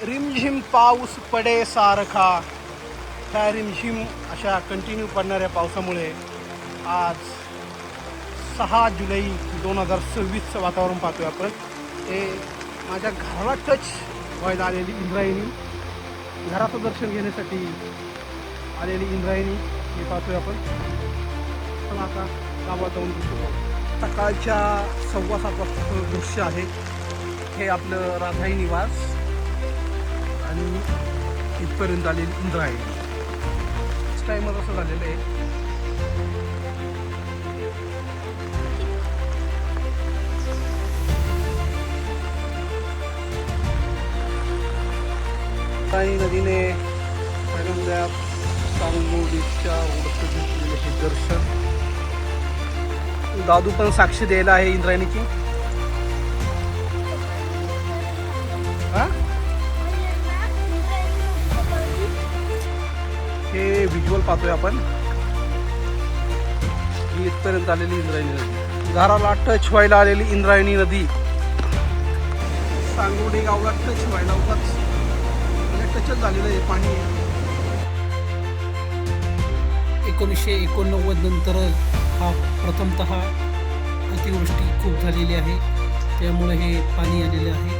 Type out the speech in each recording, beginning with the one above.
रिमझिम पाऊस पडे सारखा. ह्या रिमझिम अशा कंटिन्यू पडणाऱ्या पावसामुळे आज 6 जुलै 2026चं वातावरण पाहतोय आपण. हे माझ्या घराला टच व्हायला आलेली इंद्रायणी, घराचं दर्शन घेण्यासाठी आलेली इंद्रायणी हे पाहतोय आपण. पण आता गावात जाऊन दिसतो. सकाळच्या 7:15 वाजताचं दृश्य आहे. हे आपलं राधाई निवास आणि इथपर्यंत आलेली इंद्रायणी. टाइमच असं झालेलं आहे. इंद्रायणी नदीने पहिल्यांदा सांगोलीच्या घेतलेले हे दर्शन. दादू पण साक्षी द्यायला आहे इंद्रायणीची. हे व्हिज्युअल पाहतोय आपण. ही इथपर्यंत आलेली इंद्रायणी नदी, घराला टच व्हायला आलेली इंद्रायणी नदी, सांगोडी गावला टच व्हायला उगाच टचच झालेलं आहे पाणी. 1989 नंतर हा प्रथमतः अतिवृष्टी खूप झालेली आहे, त्यामुळे हे पाणी आलेले आहे.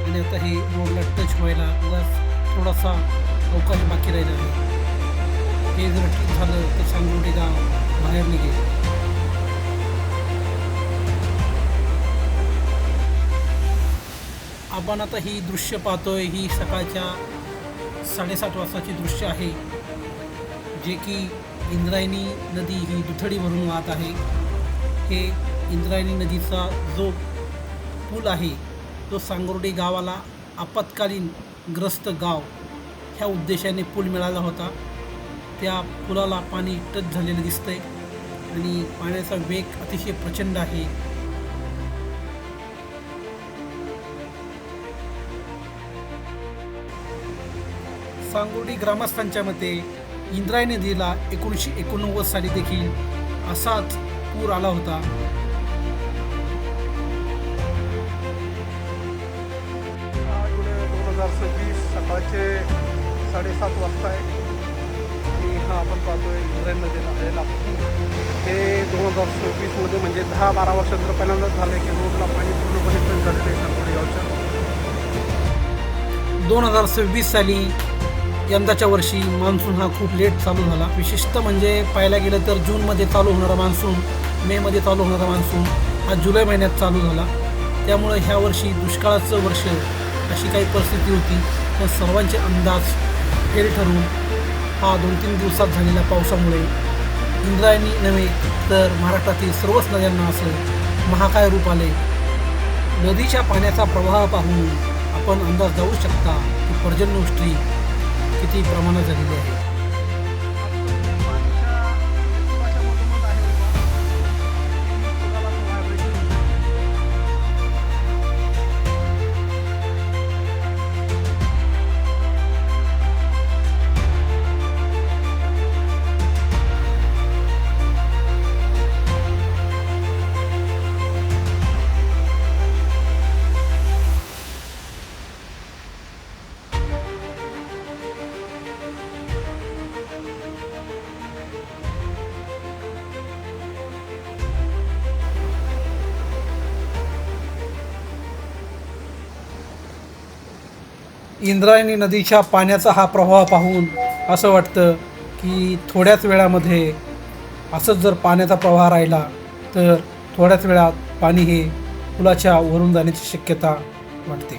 आणि आता हे रोडला टच व्हायला उगाच थोडासा अवकाश बाकी राहिला आहे. हे जर ठीक झालं तर सांगोडी गाव बाहेर निघेल. आपण आता ही दृश्य पाहतोय, ही सकाळच्या 7:30 वाजताची दृश्य आहे, जे की इंद्रायणी नदी ही दुथडी भरून वाहत आहे. हे इंद्रायणी नदीचा जो पूल आहे तो सांगोर्डी गावाला आपत्कालीन ग्रस्त गाव ह्या उद्देशाने पूल मिळाला होता. त्या पुलाला पाणी टच झालेलं दिसतंय आणि पाण्याचा वेग अतिशय प्रचंड आहे. सांगोर्डी ग्रामस्थांच्या मते इंद्रायणी नदीला 1989 साली देखील असाच पूर आला होता. जुलै 2026 सकाळचे 7:30 वाजता आहे. आणि हा आपण पाहतोय इंद्रायणी नदीला आलेला. हे 2026मध्ये म्हणजे 10-12 वर्षांतर पहिल्यांदाच झालं की रोडला पाणी पूर्णपणे टच झालेलं आहे सांगोडी गावच्या. 2026 साली यंदाच्या वर्षी मान्सून हा खूप लेट चालू झाला. विशेषतः म्हणजे पाहायला गेलं तर जूनमध्ये चालू होणारा मान्सून, मेमध्ये चालू होणारा मान्सून हा जुलै महिन्यात चालू झाला. त्यामुळे ह्या वर्षी दुष्काळाचं वर्ष अशी काही परिस्थिती होती. पण सर्वांचे अंदाज फेल ठरून हा 2-3 दिवसात झालेल्या पावसामुळे इंद्रायणी नव्हे तर महाराष्ट्रातील सर्वच नद्यांना असं महाकाय रूप आले. नदीच्या पाण्याचा प्रवाह पाहून आपण अंदाज जाऊ शकता की पर्जन्यवृष्टी किती प्रमाणात झालेली आहे. इंद्रायणी नदीच्या पाण्याचा हा प्रवाह पाहून असं वाटतं की थोड्याच वेळामध्ये असंच जर पाण्याचा प्रवाह राहिला तर थोड्याच वेळात पाणी हे पुलाच्या वरून जाण्याची शक्यता वाटते.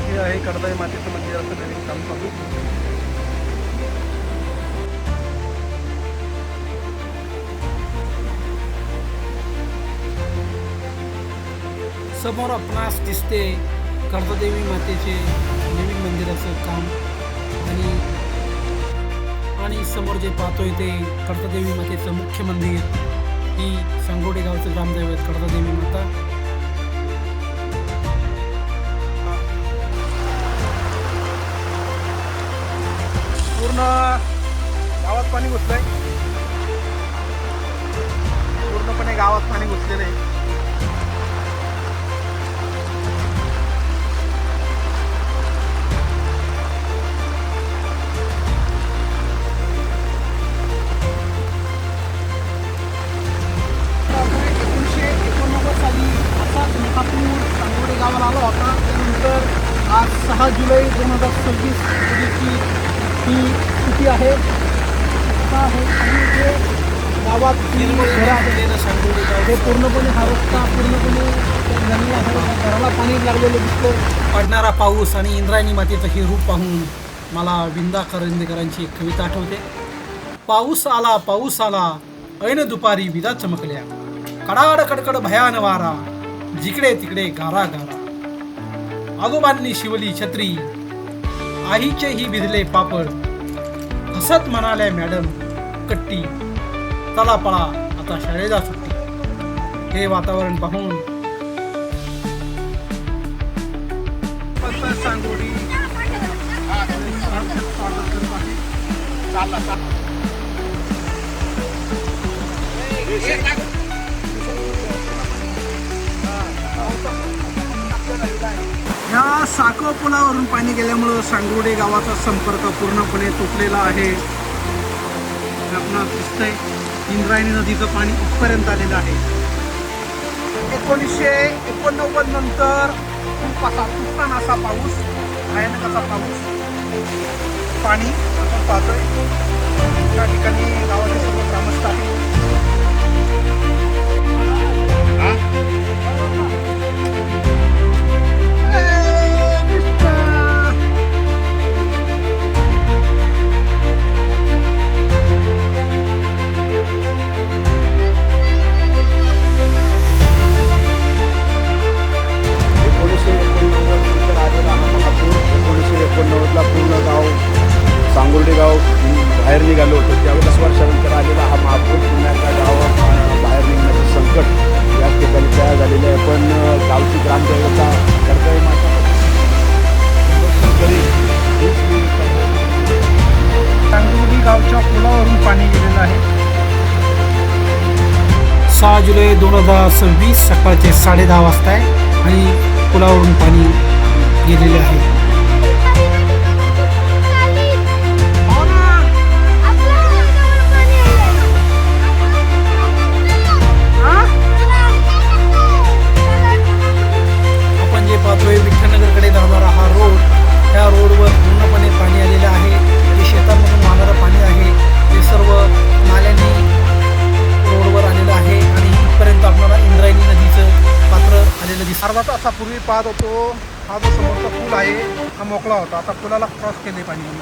हे आहे कडदाई मातेचं मंदिराचं नवीन काम चालू. समोर आपणास दिसते कडदादेवी मातेचे नवीन मंदिराचं काम आणि समोर जे पाहतोय ते कडदादेवी मातेचं मुख्य मंदिर. ही सांगोडी गावचं ग्रामदैवत कडदादेवी माता. पूर्ण गावात पाणी घुसलंय, पूर्णपणे गावात पाणी घुसलेलं आहे. सांगोडे गावाला आला होता. त्यानंतर आज 6 जुलै 2026 रोजीची ही स्थिती आहे. आता हे आणि जे गावात घरं आहेत सांगोडी गाव हे पूर्णपणे हा रस्ता पूर्णपणे झालेला आहे. त्या घराला पाणी लागलेलं दिसतं. पडणारा पाऊस आणि इंद्रायणी मातेचं हे रूप पाहून मला विंदा करंदीकरांची एक कविता आठवते. पाऊस आला ऐन दुपारी विजा चमकल्या, कडाड कडकड भयान वारा, जिकडे तिकडे गारा गारा. आजोबांनी शिवली छत्री, आईचे ही भिजले पापड, हसत म्हणाल्या मॅडम कट्टी, चला पळा आता शाळेला सुट्टी. हे वातावरण पाहून सांगोडी ह्या साको पुलावरून पाणी गेल्यामुळं सांगोडे गावाचा संपर्क पूर्णपणे तुटलेला आहे. आपणास दिसतंय इंद्रायणी नदीचं पाणी इथपर्यंत आलेलं आहे. 1989 नंतर खूप असा तुफान असा पाऊस, भयानक असा पाऊस, पाणी आपण पाहतोय. त्या ठिकाणी गावाचे सर्व ग्रामस्थ आहेत. सांगोर्डे गाव बाहेर निघालो होतो त्यावेळेस वर्षानंतर आलेला हा महापूर पुण्याच्या गावात बाहेर निघण्याचं संकट याच ठिकाणी तयार झालेलं आहे. पण गावची ग्रामदेवता कर्दळी माता सांगोडी गावच्या पुलावरून पाणी गेलेलं आहे. 6 जुलै 2026 सकाळचे 10:30 वाजता आहे आणि पुलावरून पाणी गेलेले आहे. आपण जे पाहतोय विठ्ठलनगरकडे जाणारा हा रोड, त्या रोडवर पूर्णपणे पाणी आलेलं आहे. जे शेतांमधून वाहणारं पाणी आहे ते सर्व नाल्यांनी रोडवर आलेलं आहे आणि इथपर्यंत आपल्याला इंद्रायणी नदीचं पात्र आलेलं दिसतं. अर्धा तासापूर्वी पाहत होतो हा जो समोरचा पूल आहे हा मोकळा होता. आता पुलाला क्रॉस केले पाणी.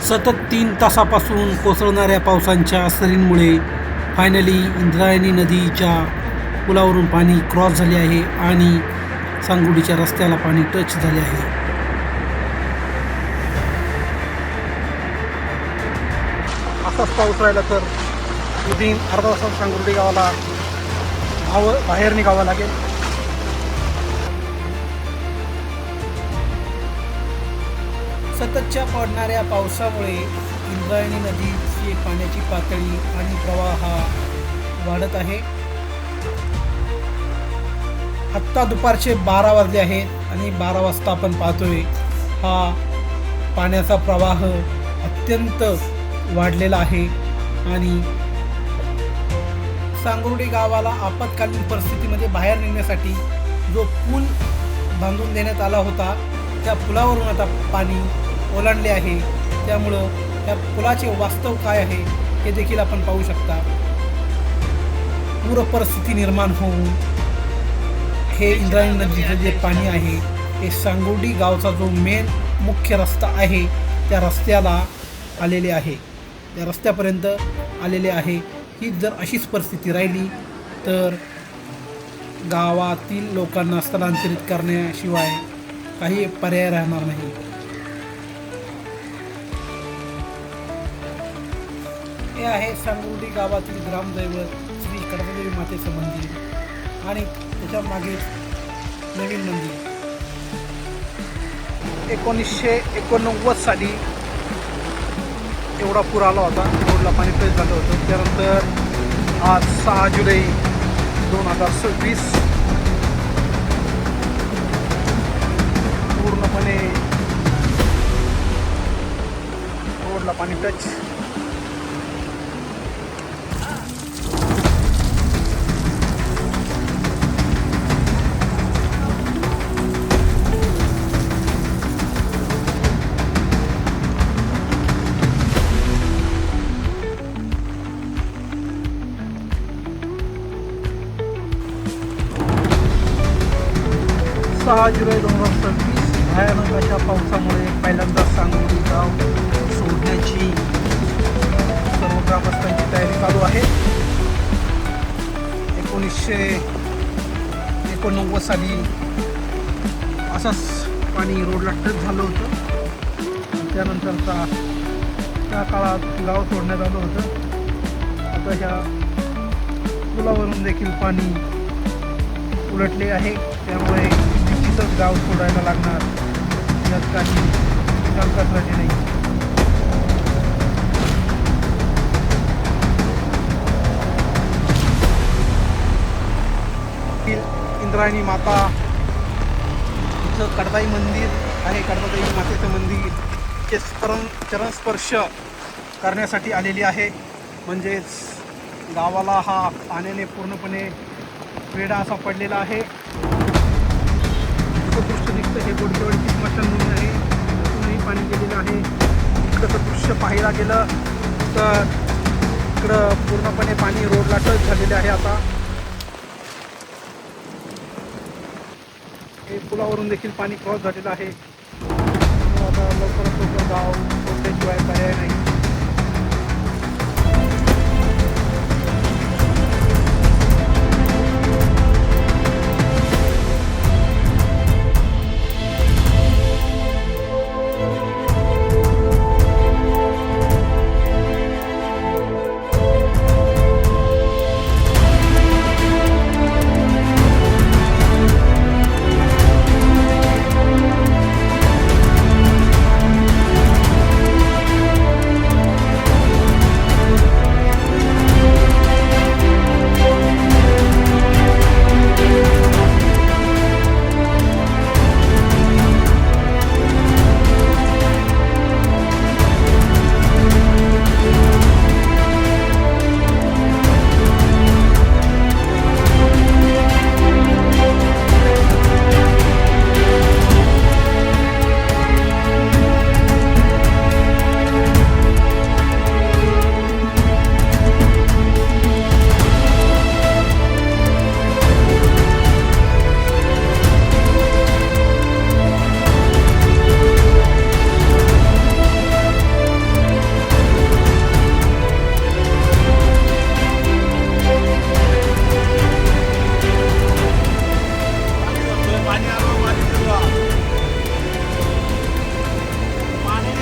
सतत 3 तासापासून कोसळणाऱ्या पावसांच्या सरींमुळे फायनली इंद्रायणी नदीच्या पुलावरून पाणी क्रॉस झाले आहे आणि सांगोडीच्या रस्त्याला पाणी टच झाले आहे. असाच पाऊस राहिला तर विदिन अर्धा तासात सांगोडी गावाला बाहेर निघावं लागेल. सततच्या पडणाऱ्या पावसामुळे इंद्रायणी नदीची पाण्याची पातळी आणि प्रवाह हा वाढत आहे. आत्ता दुपारचे 12 वाजले आहेत आणि 12 वाजता आपण पाहतोय हा पाण्याचा प्रवाह अत्यंत वाढलेला आहे आणि सांगोर्डी गावाला आपत्कालीन परिस्थितीमध्ये बाहेर निघण्यासाठी जो पूल बांधून देण्यात आला होता त्या पुलावरून आता पाणी ओलांडले आहे. त्यामुळं त्या पुलाचे वास्तव काय आहे हे देखील आपण पाहू शकता. पूर परिस्थिती निर्माण होऊन हे इंद्रायणी नदीचं जे पाणी आहे हे सांगोर्डी गावचा जो मेन मुख्य रस्ता आहे त्या रस्त्याला आलेले आहे, त्या रस्त्यापर्यंत आलेले आहे. ही जर अशीच परिस्थिती राहिली तर गावातील लोकांना स्थलांतरित करण्याशिवाय काही पर्याय राहणार नाही. हे आहे सांगोली गावातील ग्रामदैवत श्री कडबादेवी मातेचं मंदिर आणि त्याच्या मागे नवीन मंदिर. 1989 साली एवढा पूर आला होता, रोडला पाणी पेच झालं होतं. त्यानंतर आज 6 जुलै 2026 पूर्णपणे रोडला पाणी टच. जुलै 2026 भयानक अशा पावसामुळे पहिल्यांदा सांगोली गाव सोडण्याची सर्व ग्रामस्थांची तयारी चालू आहे. 1989 साली असंच पाणी रोडला टच झालं होतं. त्यानंतरचा त्या काळात गाव सोडण्यात आलं होतं. आता ह्या पुलावरून देखील पाणी उलटले आहे, त्यामुळे निश्चितच गाव सोडायला लागणार, यात काही शंकाच राहिली नाही. इंद्रायणी माता इथं कडबाई मंदिर आहे. कडबादेवी मातेचं मंदिर चे चरणस्पर्श करण्यासाठी आलेली आहे. म्हणजेच गावाला हा पाण्याने पूर्णपणे वेढा असा पडलेला आहे. दृश्य दिसतं हे गोडकेवाडीची स्मशानभूमी आहे, त्यातूनही पाणी गेलेलं आहे. इकडचं दृश्य पाहायला गेलं तर इकडं पूर्णपणे पाणी रोडला टच झालेले आहे. आता हे पुलावरून देखील पाणी क्रॉस झालेलं आहे. आता लवकरात लवकर गाव सोडल्याशिवाय पर्याय नाही.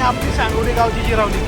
आपली सांगोली गावची जिरावली.